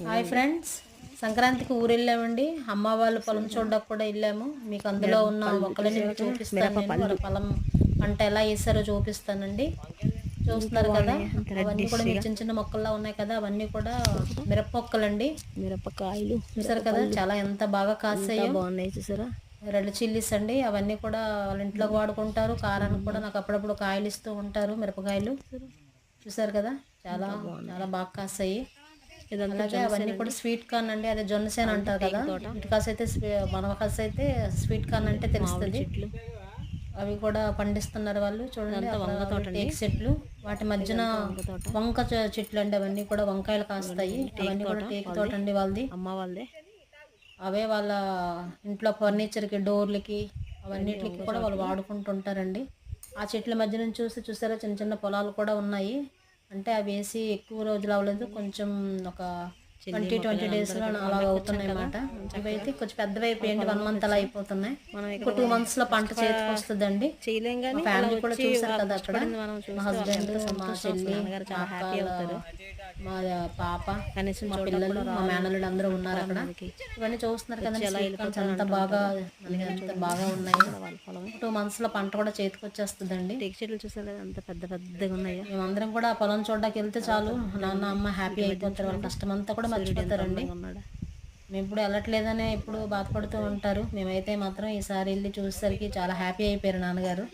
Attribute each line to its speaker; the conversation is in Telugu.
Speaker 1: హాయ్ ఫ్రెండ్స్, సంక్రాంతికి ఊరు వెళ్ళామండి. అమ్మ వాళ్ళు పొలం చూడడానికి కూడా వెళ్ళాము. మీకు అందులో ఉన్న మొక్కలని చూపిస్తాను. నేను వాళ్ళ పొలం పంట ఎలా వేసారో చూపిస్తానండి. చూస్తున్నారు కదా, అవన్నీ కూడా మీకు చిన్న చిన్న మొక్కల్లా ఉన్నాయి కదా, అవన్నీ కూడా మిరప మొక్కలండి.
Speaker 2: మిరపకాయలు
Speaker 1: చూసారు కదా, చాలా ఎంత బాగా కాసాయో.
Speaker 2: బాగున్నాయి చూసారా.
Speaker 1: రెడ్ చిల్లీస్ అండి, అవన్నీ కూడా వాళ్ళ ఇంట్లోకి వాడుకుంటారు. కారానికి కూడా నాకు అప్పుడప్పుడు కాయలు ఇస్తూ ఉంటారు. మిరపకాయలు చూసారు కదా, చాలా చాలా బాగా కాసాయి. అలాగే అవన్నీ కూడా స్వీట్ కార్న్ అండి, అదే జొన్నసేన అంటారు కదా. ఇటు కాసి అయితే మన కాసి అయితే స్వీట్ కార్న్ అంటే తెలుస్తుంది. అవి కూడా పండిస్తున్నారు వాళ్ళు. చూడండి, టేక్ చెట్లు, వాటి మధ్యన వంక చెట్లు అండి. అవన్నీ కూడా వంకాయలు కాస్తాయి. అవన్నీ కూడా టేక్ తోట అండి వాళ్ళది,
Speaker 2: అమ్మ వాళ్ళదే.
Speaker 1: అవే వాళ్ళ ఇంట్లో ఫర్నిచర్కి, డోర్లకి, అవన్నిటికి కూడా వాళ్ళు వాడుకుంటుంటారండి. ఆ చెట్ల మధ్య నుంచి చూసారా, చిన్న చిన్న పొలాలు కూడా ఉన్నాయి. అంటే అవి వేసి ఎక్కువ రోజులు అవ్వలేదు, కొంచెం ఒక 20 డేస్లో అలాగ అవుతున్నాయి అన్నమాట. ఇవైతే కొంచెం పెద్దవి అయిపోయింది, 1 మంత్ అలా అయిపోతున్నాయి. ఒక 2 monthsలో పంట చేతికి వస్తుందండి. మా ఫ్యామిలీ కూడా చూసారు కదా అక్కడ, మా హస్బెండ్, మా చెల్లి, మా పాప, మా పిల్లలు, మా మేనల్లుడు అందరూ ఉన్నారు అక్కడ. ఇవన్నీ చూస్తున్నారు కదా, ఎంత బాగా ఎంత బాగా ఉన్నాయి. 2 monthsలో పంట కూడా చేతికి వచ్చేస్తుందండి.
Speaker 2: టేక్ చెట్లు చూసారు కదా, అంత పెద్ద పెద్దగా ఉన్నాయి.
Speaker 1: మేమందరం కూడా ఆ పొలం చూడడానికి వెళ్తే చాలు, నాన్న అమ్మ హ్యాపీ అయిపోతారు. వాళ్ళ కష్టం అంతా కూడా మర్చిపోతారండి. మేము ఇప్పుడు వెళ్ళట్లేదనే ఇప్పుడు బాధపడుతూ ఉంటారు. మేమైతే మాత్రం ఈసారి వెళ్ళి చూసేసరికి చాలా హ్యాపీ అయిపోయారు నాన్నగారు.